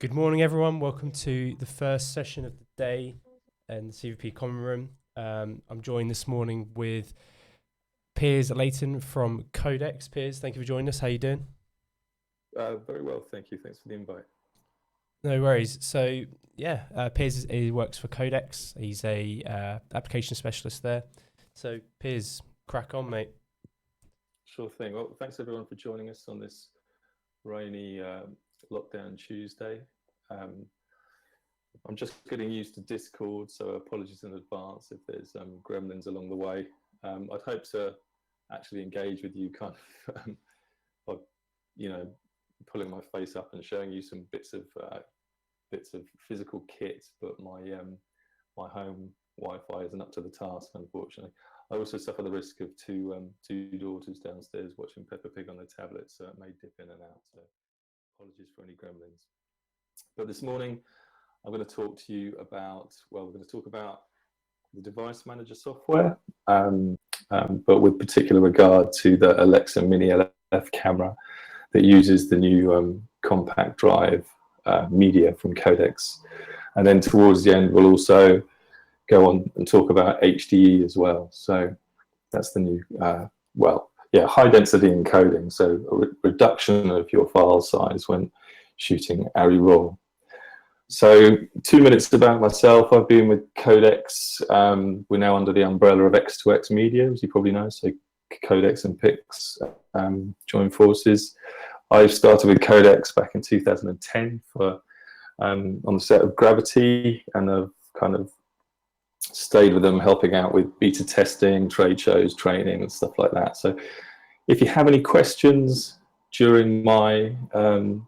Good morning, everyone. Welcome to the first session of the day in the CVP Common Room. I'm joined this morning with Piers Leighton from Codex. Piers, thank you for joining us. How are you doing? Very well, thank you. Thanks for the invite. No worries. So, Piers he works for Codex. He's a application specialist there. So, Piers, crack on, mate. Sure thing. Well, thanks everyone for joining us on this rainy lockdown Tuesday. I'm just getting used to Discord, so apologies in advance if there's gremlins along the way. I'd hope to actually engage with you kind of by, pulling my face up and showing you some bits of physical kit, but my home Wi-Fi isn't up to the task, unfortunately. I also suffer the risk of two daughters downstairs watching Peppa Pig on their tablets, so it may dip in and out. So apologies for any gremlins. But this morning, I'm going to talk to you about, we're going to talk about the device manager software, but with particular regard to the Alexa Mini LF camera that uses the new compact drive media from Codex. And then towards the end, we'll also go on and talk about HDE as well. So that's the new, high density encoding. So a reduction of your file size when shooting ARRI RAW. So 2 minutes about myself. I've been with Codex. We're now under the umbrella of X2X Media, as you probably know. So Codex and Pix joined forces. I started with Codex back in 2010 on the set of Gravity, and I've kind of stayed with them, helping out with beta testing, trade shows, training, and stuff like that. So if you have any questions during my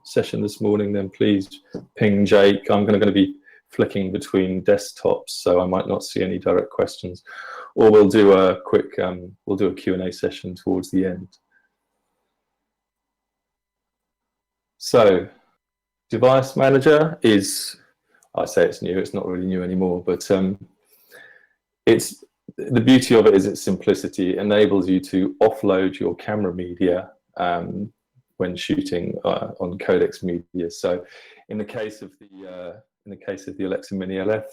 session this morning, then please ping Jake. I'm going to be flicking between desktops, so I might not see any direct questions, or we'll do a quick Q&A session towards the end. So device manager is, I say it's new, it's not really new anymore, but it's the beauty of it is its simplicity. It enables you to offload your camera media when shooting on Codex media. So in the case of the Alexa Mini LF,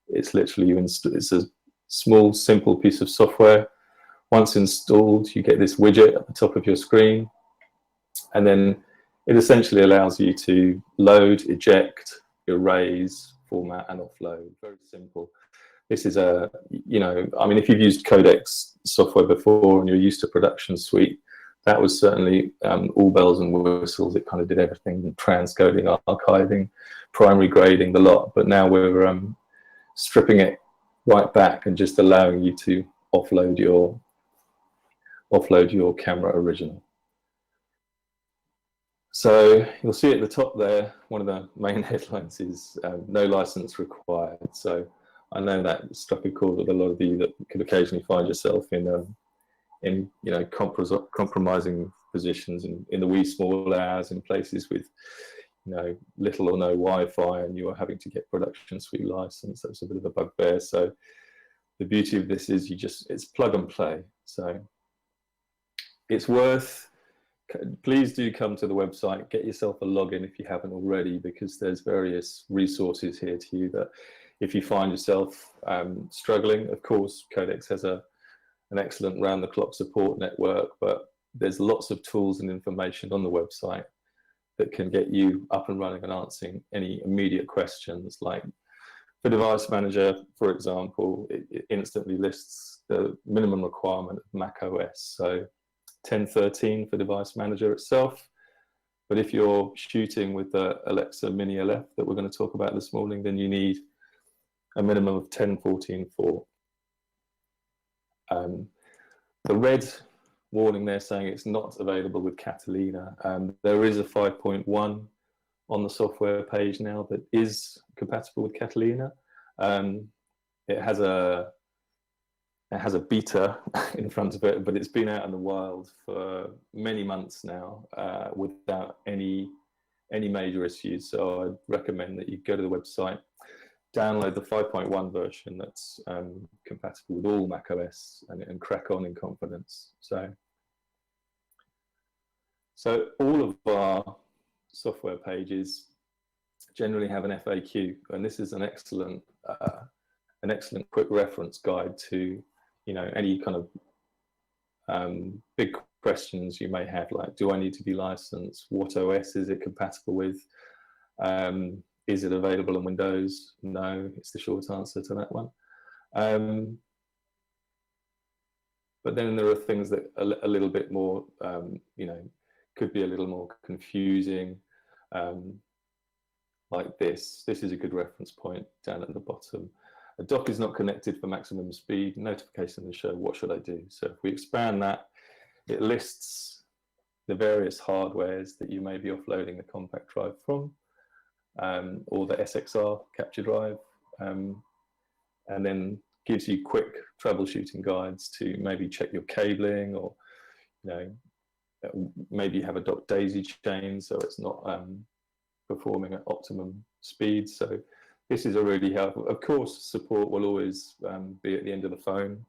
it's literally it's a small, simple piece of software. Once installed, you get this widget at the top of your screen, and then it essentially allows you to load, eject, erase, format, and offload. Very simple. This is if you've used Codex software before and you're used to Production Suite, that was certainly all bells and whistles. It kind of did everything: transcoding, archiving, primary grading, the lot. But now we're stripping it right back and just allowing you to offload your camera original. So you'll see at the top there, one of the main headlines is no license required. So I know that struck a chord with a lot of you that could occasionally find yourself in compromising positions in the wee small hours in places with little or no Wi-Fi, and you are having to get Production Suite license. That's a bit of a bugbear. So the beauty of this is it's plug and play. So it's worth. Please do come to the website, get yourself a login if you haven't already, because there's various resources here to you that if you find yourself struggling. Of course, Codex has an excellent round-the-clock support network, but there's lots of tools and information on the website that can get you up and running and answering any immediate questions. Like for Device Manager, for example, it instantly lists the minimum requirement of Mac OS. So 10.13 for Device Manager itself. But if you're shooting with the Alexa Mini LF that we're going to talk about this morning, then you need a minimum of 10.14.4. The red warning there saying it's not available with Catalina. There is a 5.1 on the software page now that is compatible with Catalina. It has a beta in front of it, but it's been out in the wild for many months now without any major issues. So I'd recommend that you go to the website, download the 5.1 version that's compatible with all macOS and crack on in confidence. So all of our software pages generally have an FAQ, and this is an excellent quick reference guide to, you know, any kind of big questions you may have, like, do I need to be licensed? What OS is it compatible with? Is it available on Windows? No, it's the short answer to that one. But then there are things that are a little bit more, you know, could be a little more confusing. Like this is a good reference point down at the bottom. A dock is not connected for maximum speed. Notification to show, what should I do? So if we expand that, it lists the various hardwares that you may be offloading the compact drive from, or the SXR capture drive, and then gives you quick troubleshooting guides to maybe check your cabling, or, you know, maybe you have a dock daisy chain so it's not performing at optimum speed. So this is a really helpful. Of course, support will always be at the end of the phone,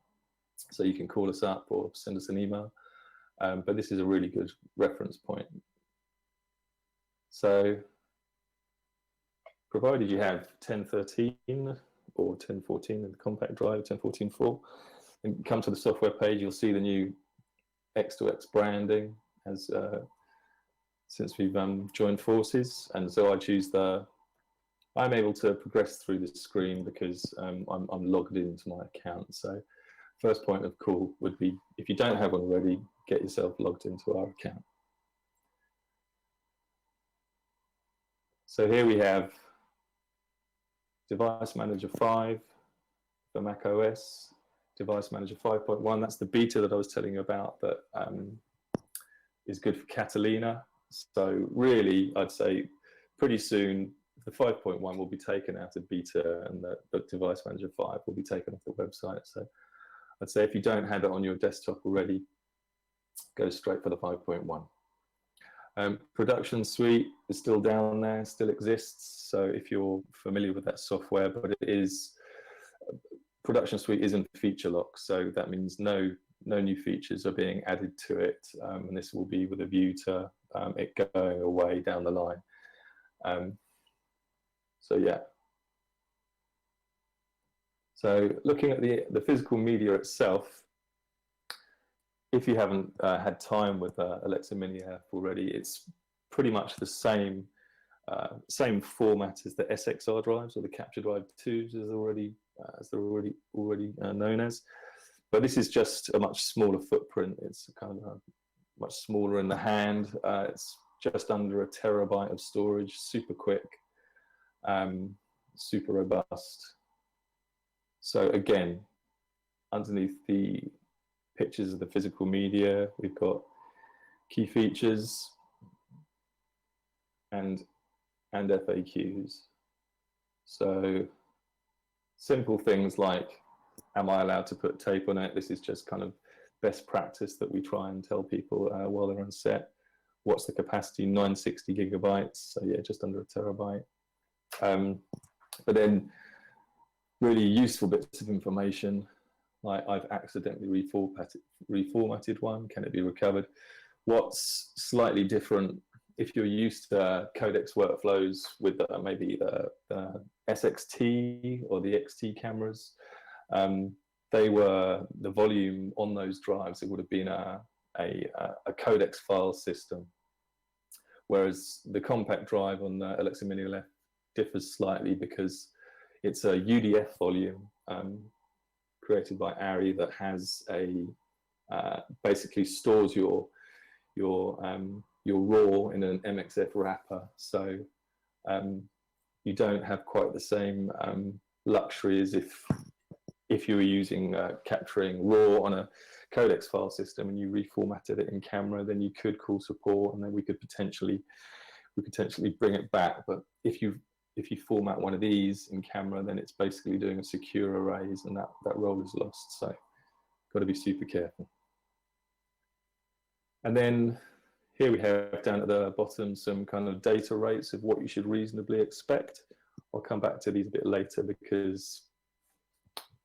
so you can call us up or send us an email. But this is a really good reference point. So provided you have 1013 or 1014 in the compact drive, 1014.4, and come to the software page, you'll see the new X2X branding as since we've joined forces. And so I choose I'm able to progress through the screen because I'm logged into my account. So first point of call would be, if you don't have one already, get yourself logged into our account. So here we have Device Manager 5 for Mac OS, Device Manager 5.1. That's the beta that I was telling you about that is good for Catalina. So really, I'd say pretty soon, the 5.1 will be taken out of beta, and the Device Manager 5 will be taken off the website. So I'd say if you don't have it on your desktop already, go straight for the 5.1. Production Suite is still down there, still exists. So if you're familiar with that software, but it is, Production Suite isn't feature lock. So that means no new features are being added to it. And this will be with a view to it going away down the line. So yeah. So looking at the physical media itself, if you haven't had time with Alexa Mini app already, it's pretty much the same format as the SXR drives, or the Capture Drive 2s, as they're already known as. But this is just a much smaller footprint. It's kind of much smaller in the hand. It's just under 1 terabyte of storage, super quick, super robust. So again, underneath the pictures of the physical media, we've got key features and FAQs. So simple things like, am I allowed to put tape on it? This is just kind of best practice that we try and tell people while they're on set. What's the capacity? 960 gigabytes. So yeah, just under 1 terabyte. But then really useful bits of information, like I've accidentally reformatted one. Can it be recovered? What's slightly different, if you're used to Codex workflows with maybe the SXT or the XT cameras, the volume on those drives, it would have been a Codex file system, whereas the compact drive on the Alexa Mini left differs slightly because it's a UDF volume created by Ari that has basically stores your RAW in an MXF wrapper. So you don't have quite the same luxury as if you were using capturing RAW on a Codex file system and you reformatted it in camera. Then you could call support, and then we could potentially bring it back. But if you format one of these in camera, then it's basically doing a secure arrays, and that role is lost. So got to be super careful. And then here we have down at the bottom some kind of data rates of what you should reasonably expect. I'll come back to these a bit later because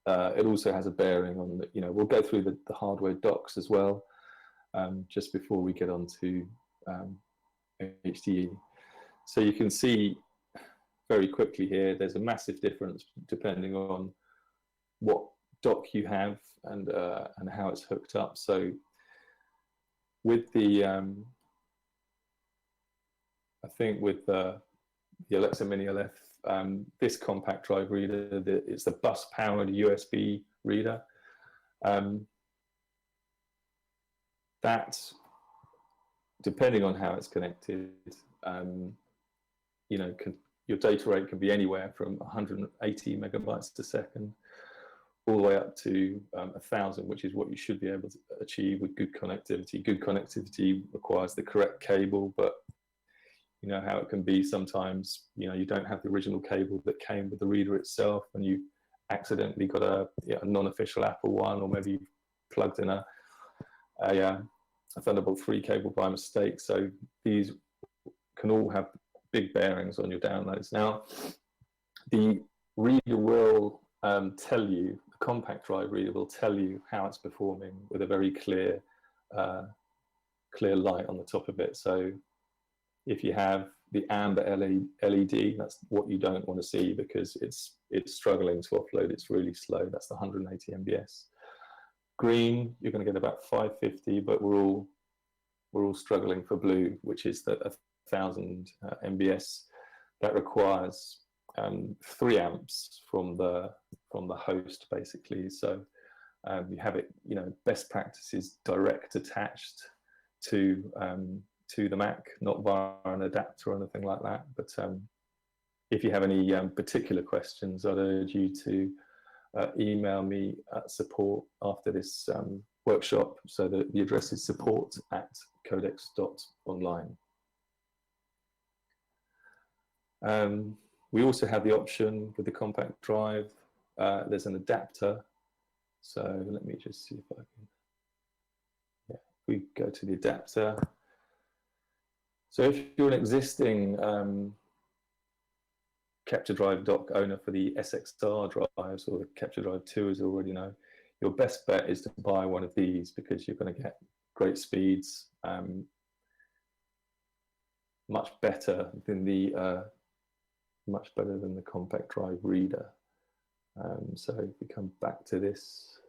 it also has a bearing on the, we'll go through the hardware docs as well, just before we get on to HDE. So you can see very quickly here, there's a massive difference depending on what dock you have and how it's hooked up. So with the I think with the Alexa Mini LF, this compact drive reader, it's the bus powered USB reader. That, depending on how it's connected, you know, your data rate can be anywhere from 180 megabytes per second all the way up to 1,000, which is what you should be able to achieve with good connectivity. Good connectivity requires the correct cable, but you know how it can be sometimes, you know, you don't have the original cable that came with the reader itself, and you accidentally got a non-official Apple one, or maybe you plugged in a Thunderbolt 3 cable by mistake. So these can all have big bearings on your downloads. Now, the reader will tell you, the compact drive reader will tell you how it's performing with a very clear light on the top of it. So if you have the amber LED, that's what you don't want to see, because it's struggling to offload. It's really slow. That's the 180 MBS. Green, you're going to get about 550, but we're all struggling for blue, which is the 1,000 MBS. That requires 3 amps from the host, basically. So you have it, you know, best practices direct attached to the Mac, not via an adapter or anything like that. But if you have any particular questions, I'd urge you to email me at support after this workshop. So that the address is support@codex.online. We also have the option with the compact drive. There's an adapter. So let me just see if I can. Yeah, we go to the adapter. So if you're an existing capture drive dock owner for the SXR drives, or the capture drive 2, as you already know, your best bet is to buy one of these, because you're going to get great speeds, much better than the compact drive reader. So if we come back to this,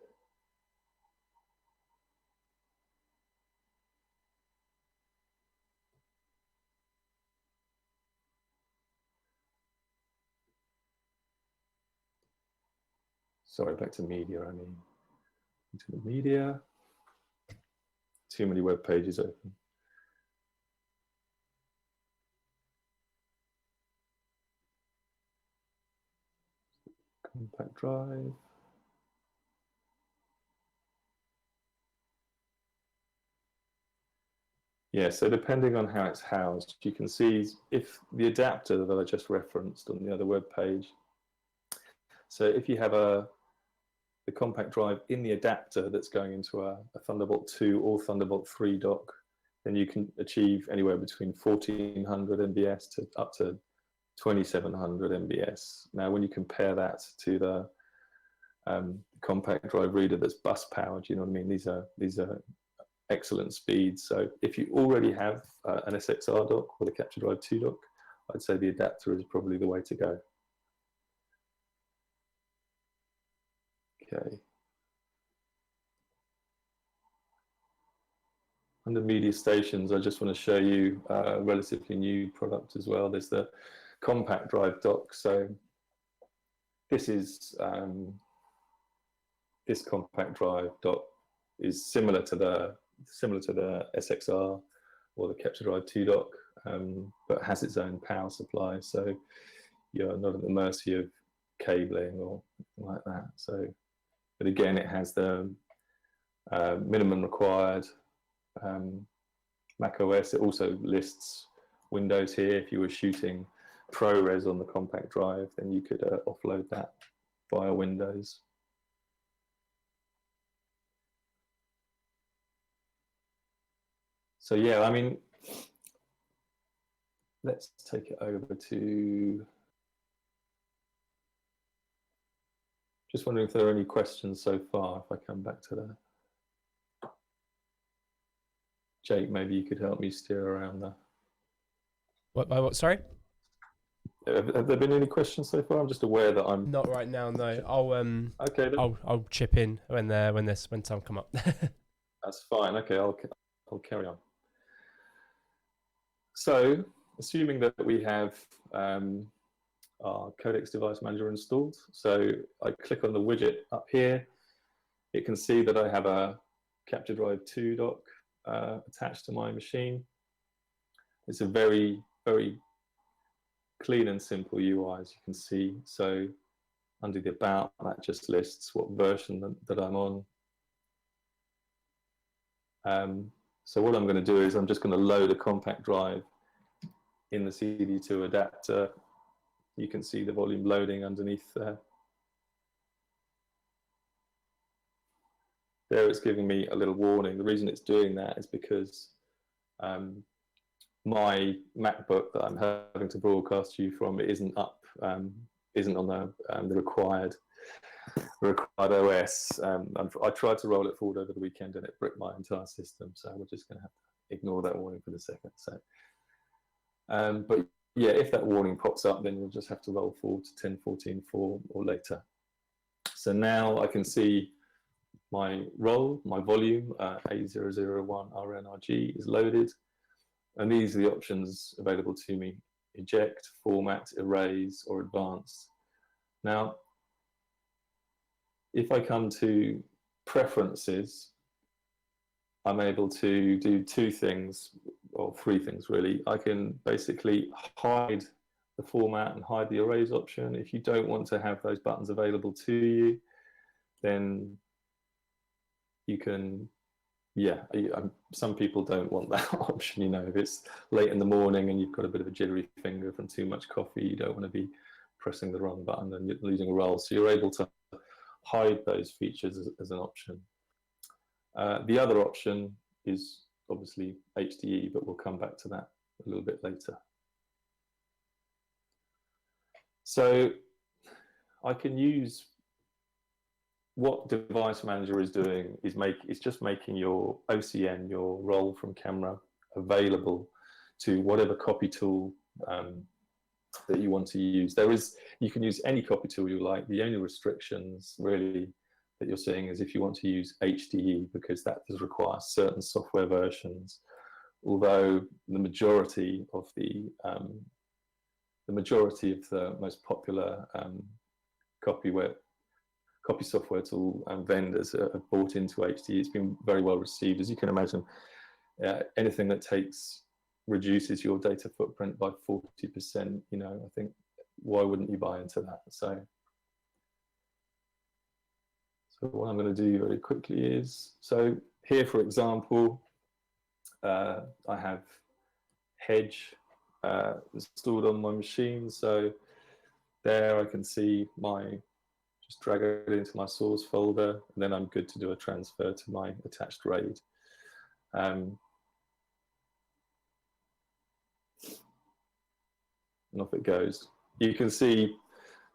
sorry, back to media, I mean, into the media, too many web pages open. Compact drive. Yeah, so depending on how it's housed, you can see if the adapter that I just referenced on the other web page. So if you have the compact drive in the adapter that's going into a Thunderbolt 2 or Thunderbolt 3 dock, then you can achieve anywhere between 1,400 MBS to up to 2,700 MBS. Now, when you compare that to the compact drive reader that's bus powered, you know what I mean? These are excellent speeds. So if you already have an SXR dock or the capture drive 2 dock, I'd say the adapter is probably the way to go. Okay. Under media stations, I just want to show you a relatively new product as well. There's the compact drive dock. So this is this compact drive dock is similar to the SXR or the capture drive 2 dock, but has its own power supply. So you're not at the mercy of cabling or anything like that. So, but again, it has the minimum required Mac OS. It also lists Windows here. If you were shooting ProRes on the compact drive, then you could offload that via Windows. So yeah, I mean, let's take it over to, just wondering if there are any questions so far, if I come back to that. Jake, maybe you could help me steer around that. What, sorry? Have there been any questions so far? I'm just aware that I'm Not right now, no. okay. Then. I'll chip in when time come up. That's fine. Okay, I'll carry on. So, assuming that we have our Codex device manager installed, so I click on the widget up here. It can see that I have a Capture Drive 2 dock attached to my machine. It's a very, very clean and simple UI, as you can see. So under the About, that just lists what version that I'm on. So what I'm going to do is I'm just going to load a compact drive in the CD2 adapter. You can see the volume loading underneath there. There it's giving me a little warning. The reason it's doing that is because my MacBook that I'm having to broadcast to you from isn't up, isn't on the required OS. I tried to roll it forward over the weekend and it bricked my entire system. So we're just going to have to ignore that warning for the second. So, but yeah, if that warning pops up, then you'll just have to roll forward to 10.14.4 or later. So now I can see my role, my volume, A001 RNRG is loaded. And these are the options available to me: eject, format, erase, or advanced. Now, if I come to preferences, I'm able to do two things, or three things really. I can basically hide the format and hide the erase option. If you don't want to have those buttons available to you, then you can, yeah, some people don't want that option. You know, if it's late in the morning and you've got a bit of a jittery finger from too much coffee, you don't want to be pressing the wrong button and you're losing a roll. So you're able to hide those features as an option. The other option is obviously HDE, but we'll come back to that a little bit later. So I can use what Device Manager is doing is just making your OCN, your roll from camera, available to whatever copy tool that you want to use. You can use any copy tool you like. The only restrictions really that you're seeing is if you want to use HDE, because that does require certain software versions. Although the majority of the most popular copy software tool vendors have bought into HDE. It's been very well received. As you can imagine, anything that reduces your data footprint by 40%, you know, I think, why wouldn't you buy into that? So what I'm going to do very quickly is, so here, for example, I have Hedge installed on my machine. So there I can see just drag it into my source folder, and then I'm good to do a transfer to my attached RAID. And off it goes. You can see,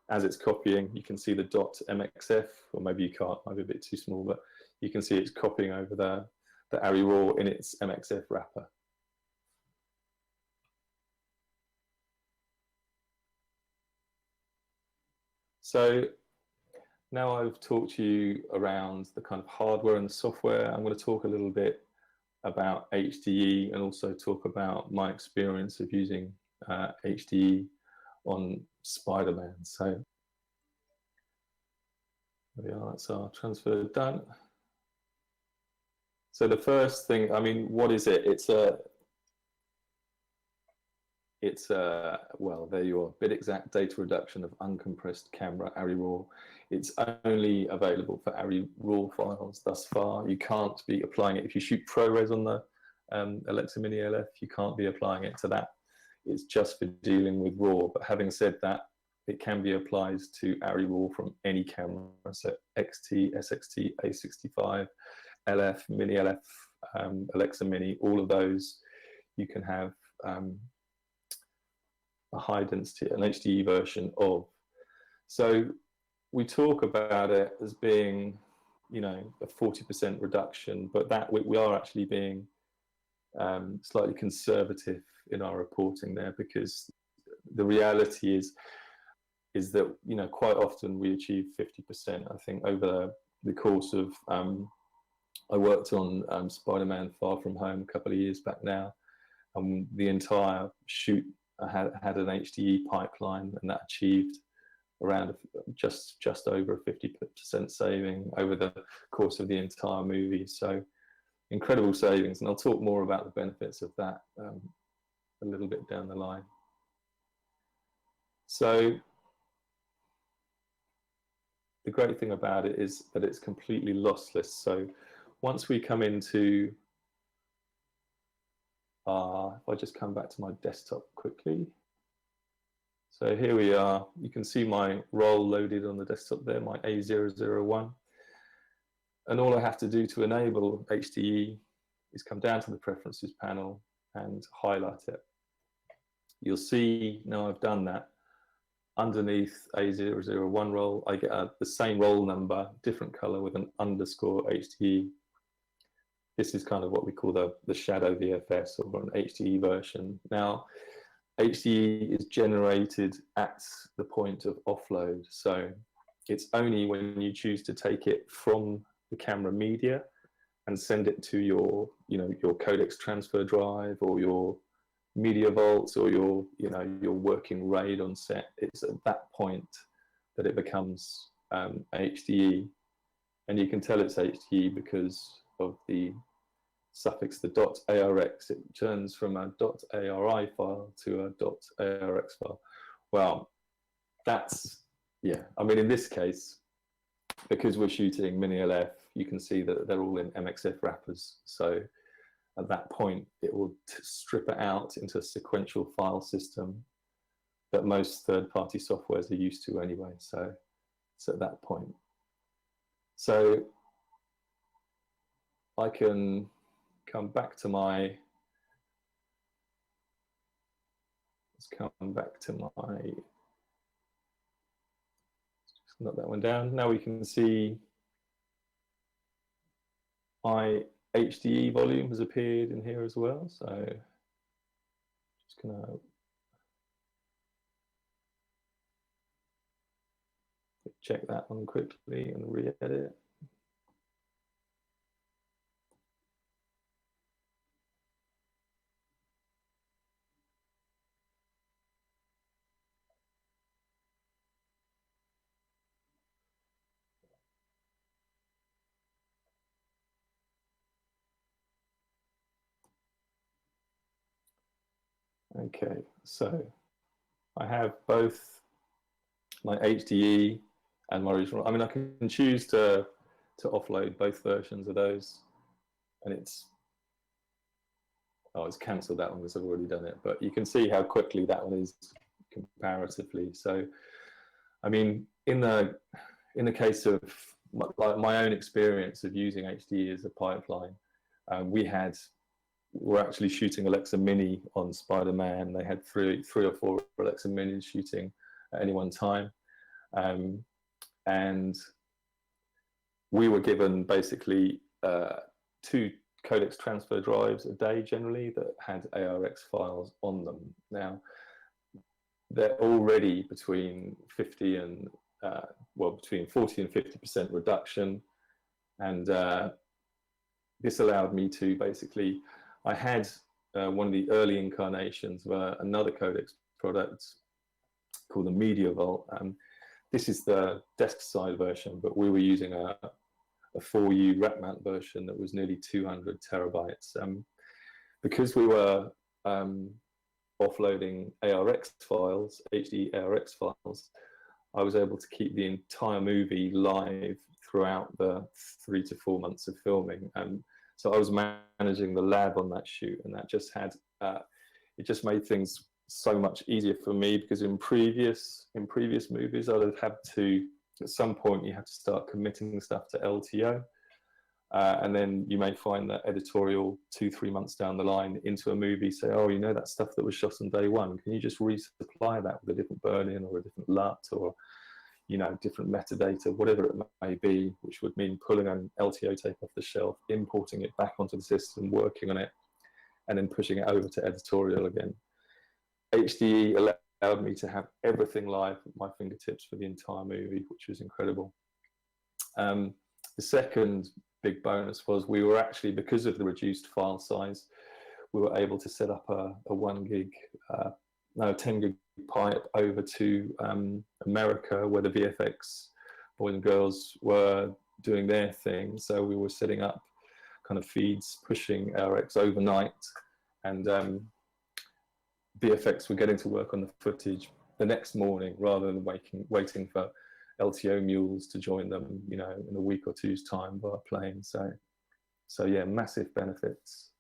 as it's copying, you can see the .mxf, or maybe you can't, might be a bit too small, but you can see it's copying over the ARRI raw in its MXF wrapper. So now I've talked to you around the kind of hardware and software. I'm going to talk a little bit about HDE and also talk about my experience of using HDE on Spider-Man. So there we are, that's our transfer done. So the first thing, I mean, what is it? Well, there you are, bit exact data reduction of uncompressed camera ARRI raw. It's only available for ARRI raw files thus far. You can't be applying it if you shoot ProRes on the Alexa Mini LF. You can't be applying it to that. It's just for dealing with raw. But having said that, it can be applied to ARRI raw from any camera. So XT, SXT, A65, LF, Mini LF, Alexa Mini, all of those you can have a high density, an HDE version of. So we talk about it as being, you know, a 40% reduction, but that we are actually being slightly conservative in our reporting there, because the reality is that, you know, quite often we achieve 50%. I think over the course of, I worked on Spider-Man Far From Home a couple of years back now, and the entire shoot had an HDE pipeline, and that achieved around just over a 50% saving over the course of the entire movie. So incredible savings, and I'll talk more about the benefits of that a little bit down the line. So the great thing about it is that it's completely lossless. So once we come into, if I just come back to my desktop quickly. So here we are. You can see my roll loaded on the desktop there, my A001. And all I have to do to enable HDE is come down to the Preferences panel and highlight it. You'll see now I've done that. Underneath A001 roll, I get the same roll number, different color with an underscore HDE. This is kind of what we call the shadow VFS, or an HDE version. Now, HDE is generated at the point of offload. So it's only when you choose to take it from the camera media and send it to your, you know, your Codex transfer drive or your media vaults or your, you know, your working RAID on set. It's at that point that it becomes HDE, and you can tell it's HDE because of the suffix, the .arx. It turns from a .ari file to a .arx file. Well, that's, yeah, I mean, in this case, because we're shooting mini LF, you can see that they're all in MXF wrappers. So at that point, it will strip it out into a sequential file system that most third-party softwares are used to anyway. So it's at that point. So I can come back to my, let's come back to my, just knock that one down. Now we can see my HDE volume has appeared in here as well. So just gonna check that one quickly and re-edit. Okay, so I have both my HDE and my original. I mean, I can choose to offload both versions of those, and it's cancelled that one because I've already done it. But you can see how quickly that one is comparatively. So, I mean, in the case of my own experience of using HDE as a pipeline, we're actually shooting Alexa Mini on Spider-Man. They had three or four Alexa Minis shooting at any one time. And we were given basically 2 Codex transfer drives a day generally that had ARX files on them. Now, they're already between 50 and, between 40 and 50% reduction. And this allowed me to basically, I had one of the early incarnations of another Codex product called the Media Vault. This is the desk side version, but we were using a 4U rack mount version that was nearly 200 terabytes. Because we were offloading ARX files, HD ARX files, I was able to keep the entire movie live throughout the 3 to 4 months of filming. So I was managing the lab on that shoot, and that just had, it just made things so much easier for me, because in previous movies, I'd have had to, at some point, you have to start committing stuff to LTO. And then you may find that editorial 2-3 months down the line into a movie say, oh, you know, that stuff that was shot on day one, can you just resupply that with a different burn-in or a different LUT or, you know, different metadata, whatever it may be, which would mean pulling an LTO tape off the shelf, importing it back onto the system, working on it, and then pushing it over to editorial again. HDE allowed me to have everything live at my fingertips for the entire movie, which was incredible. The second big bonus was we were actually, because of the reduced file size, we were able to set up a 10 gig pipe over to America, where the VFX boys and girls were doing their thing. So we were setting up kind of feeds, pushing ARX overnight, and VFX were getting to work on the footage the next morning rather than waiting for LTO mules to join them, in a week or two's time via plane. So yeah, massive benefits.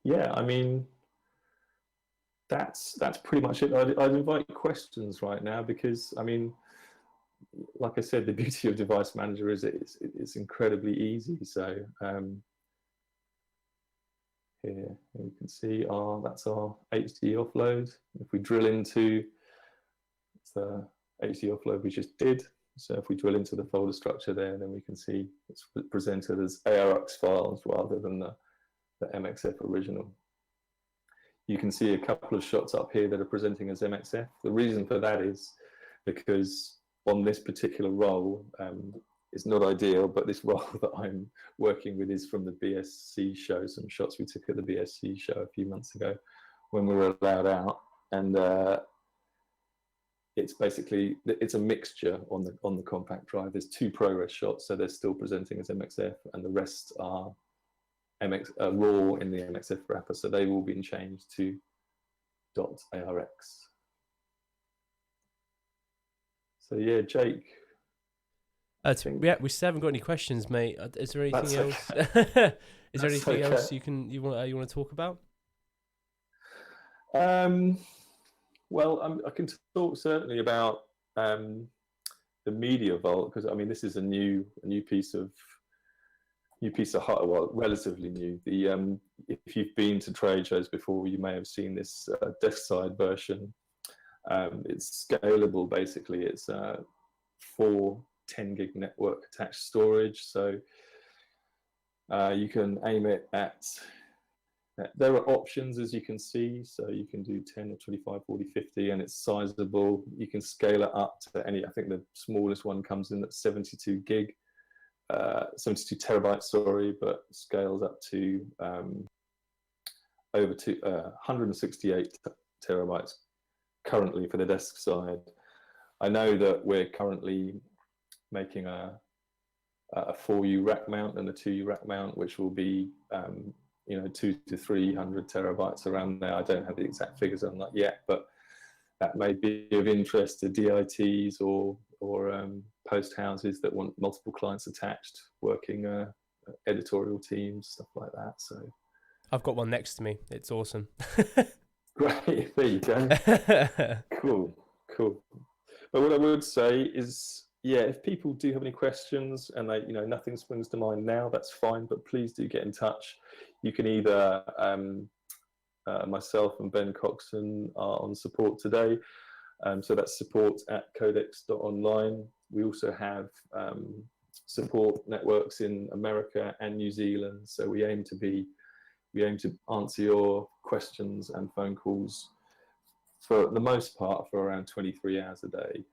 Yeah, I mean, that's pretty much it. I'd invite questions right now, because I mean, like I said, the beauty of Device Manager is it's incredibly easy. So here you can see that's our HDE offload. If we drill into the HDE offload we just did, so if we drill into the folder structure there, then we can see it's presented as ARX files rather than the MXF original. You can see a couple of shots up here that are presenting as MXF. The reason for that is because on this particular role, it's not ideal, but this role that I'm working with is from the BSC show, some shots we took at the BSC show a few months ago when we were allowed out. And it's basically, it's a mixture on the compact drive. There's 2 ProRes shots, so they're still presenting as MXF, and the rest are raw in the MXF wrapper, so they've all been changed to .arx. So yeah, Jake. Yeah, we still haven't got any questions, mate. Is there anything else? Okay. Is there anything else you want to talk about? Well, I can talk certainly about the Media Vault, because I mean this is a new piece of hardware, well, relatively new. If you've been to trade shows before, you may have seen this desk side version. It's scalable, basically. It's 4 10 gig network attached storage, so you can aim it at, there are options, as you can see, so you can do 10 or 25, 40, 50, and it's sizable. You can scale it up to any, I think the smallest one comes in at 72 gig, 72 terabytes, sorry, but scales up to over to 168 terabytes currently for the desk side. I know that we're currently making a 4U rack mount and a 2U rack mount, which will be 200 to 300 terabytes around there. I don't have the exact figures on that yet, but that may be of interest to DITs or post houses that want multiple clients attached, working editorial teams, stuff like that. So I've got one next to me. It's awesome. Great, there you go. Cool. But what I would say is, yeah, if people do have any questions and they, nothing springs to mind now, that's fine. But please do get in touch. You can either myself and Ben Coxon are on support today. So that's support@codex.online. We also have support networks in America and New Zealand. So we aim to answer your questions and phone calls for the most part for around 23 hours a day.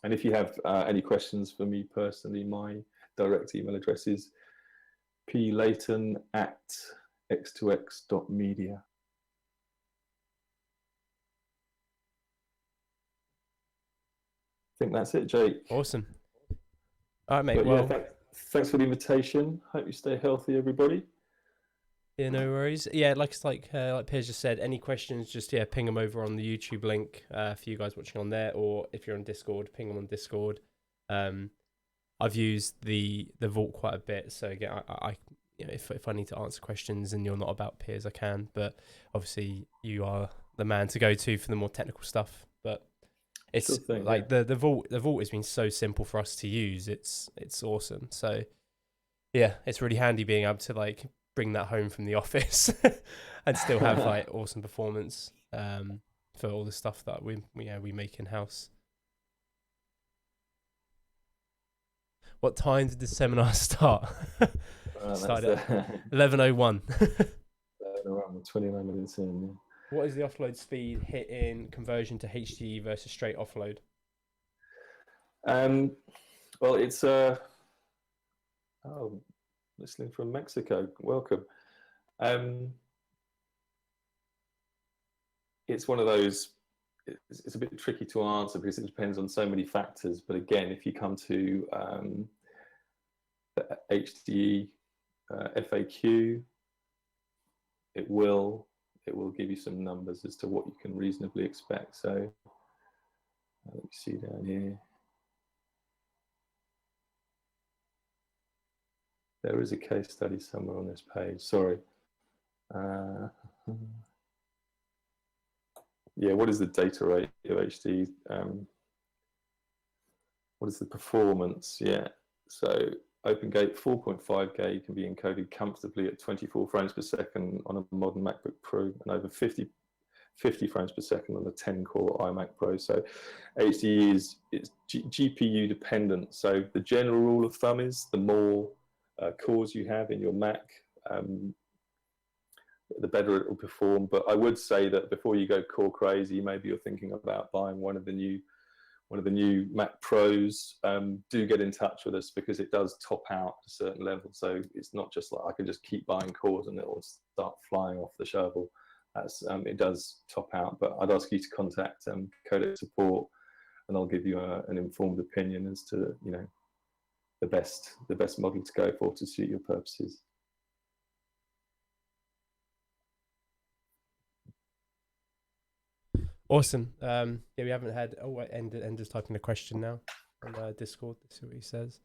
And if you have any questions for me personally, my direct email address is playton@x2x.media. I think that's it, Jake. Awesome. All right, mate. But well, yeah, thanks for the invitation. Hope you stay healthy, everybody. Yeah, no worries. Yeah, like Piers just said, any questions, just ping them over on the YouTube link for you guys watching on there, or if you're on Discord, ping them on Discord. I've used the Vault quite a bit, so again, I if I need to answer questions and you're not about Piers, I can. But obviously, you are the man to go to for the more technical stuff. But it's the Vault has been so simple for us to use. It's awesome. So yeah, it's really handy being able to bring that home from the office and still have awesome performance for all the stuff that we make in house. What time did the seminar start? Started at 11:01. 29 minutes in. Yeah. What is the offload speed hit in conversion to HDE versus straight offload? Well, it's listening from Mexico. Welcome. It's one of those. It's a bit tricky to answer because it depends on so many factors. But again, if you come to the HDE FAQ, it will give you some numbers as to what you can reasonably expect. So let me see down here. There is a case study somewhere on this page. Sorry. Yeah, what is the data rate of HD? What is the performance? Yeah, so OpenGate 4.5K can be encoded comfortably at 24 frames per second on a modern MacBook Pro and over 50 frames per second on a 10-core iMac Pro. So HDE is GPU dependent. So the general rule of thumb is the more cores you have in your Mac, the better it will perform. But I would say that before you go core crazy, maybe you're thinking about buying one of the new Mac Pros. Do get in touch with us because it does top out at a certain level. So it's not just like I can just keep buying cores and it will start flying off the shovel. It does top out. But I'd ask you to contact Codex support, and I'll give you an informed opinion as to the best model to go for to suit your purposes. Awesome. Yeah, we haven't had. Oh, Ender's typing a question now on Discord. Let's see what he says.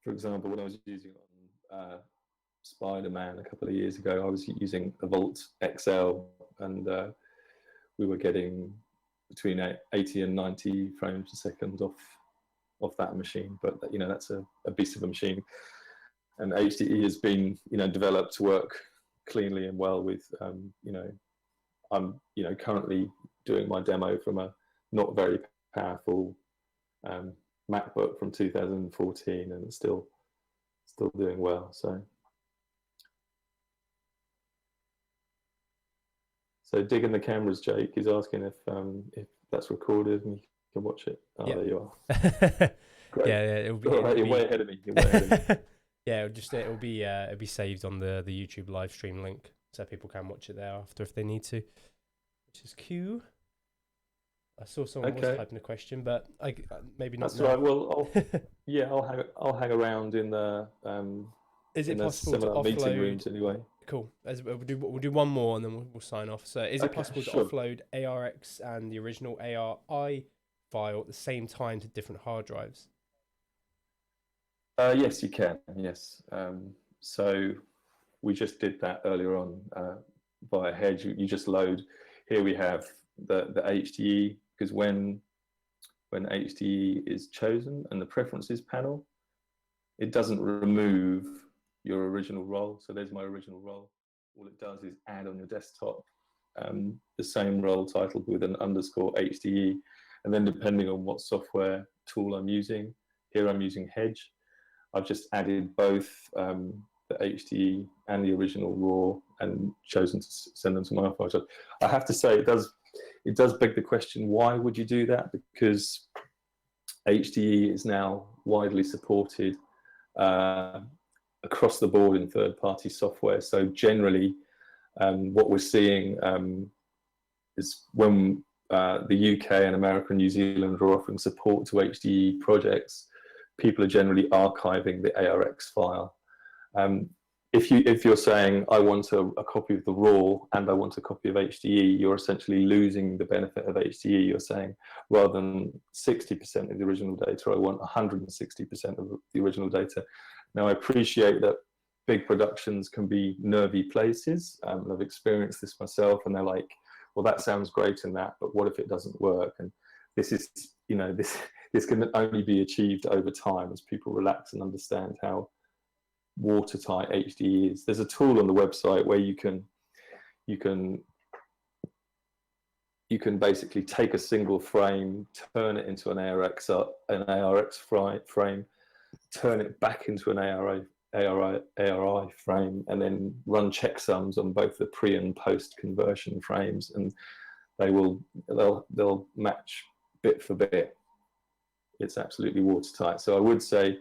For example, when I was using on Spider-Man a couple of years ago, I was using a Volt XL, and we were getting between 80 and 90 frames a second off that machine. But that's a beast of a machine, and HDE has been developed to work cleanly and well with I'm currently doing my demo from a not very powerful MacBook from 2014, and it's still doing well. So digging the cameras, Jake is asking if that's recorded and you can watch it. Oh, yeah. There you are. Great. Yeah, it'll be. You're way ahead of me. You're way ahead of me. Yeah, it'll be saved on the YouTube live stream link, so people can watch it there after if they need to, which is cool. I saw someone was typing a question, but maybe not. That's now. Right. Well, I'll hang around in the. Is it possible to offload meeting rooms anyway? Cool. We'll do one more and then we'll sign off. So, is it possible to offload ARX and the original ARI file at the same time to different hard drives? Yes, you can. Yes. So we just did that earlier on via Hedge. You just load. Here we have the HDE, because when HDE is chosen and the preferences panel, it doesn't remove your original role. So there's my original role. All it does is add on your desktop the same role titled with an underscore HDE, and then depending on what software tool I'm using, here I'm using Hedge. I've just added both the HDE and the original RAW and chosen to send them to my file. So I have to say it does beg the question, why would you do that? Because HDE is now widely supported across the board in third-party software. So generally, what we're seeing is when the UK and America and New Zealand are offering support to HDE projects, people are generally archiving the ARX file. If you're saying, I want a copy of the RAW and I want a copy of HDE, you're essentially losing the benefit of HDE. You're saying, rather than 60% of the original data, I want 160% of the original data. Now, I appreciate that big productions can be nervy places. I've experienced this myself, and they're like, well, that sounds great in that, but what if it doesn't work? And this is, this can only be achieved over time as people relax and understand how watertight HDE is. There's a tool on the website where you can you can basically take a single frame, turn it into an ARX frame, turn it back into an ARI frame, and then run checksums on both the pre and post conversion frames, and they'll match bit for bit. It's absolutely watertight. So I would say,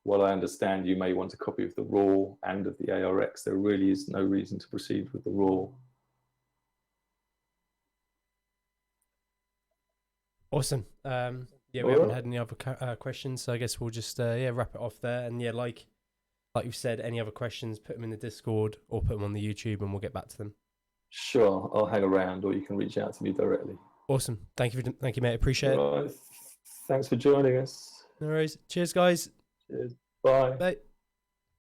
while I understand you may want a copy of the raw and of the ARX, there really is no reason to proceed with the raw. Awesome. Yeah, we haven't had any other questions, so I guess we'll just wrap it off there. And yeah, like you've said, any other questions, put them in the Discord or put them on the YouTube, and we'll get back to them. Sure, I'll hang around, or you can reach out to me directly. Awesome. Thank you, mate. Appreciate it. Thanks for joining us. No worries. Cheers, guys. Cheers. Bye. Bye.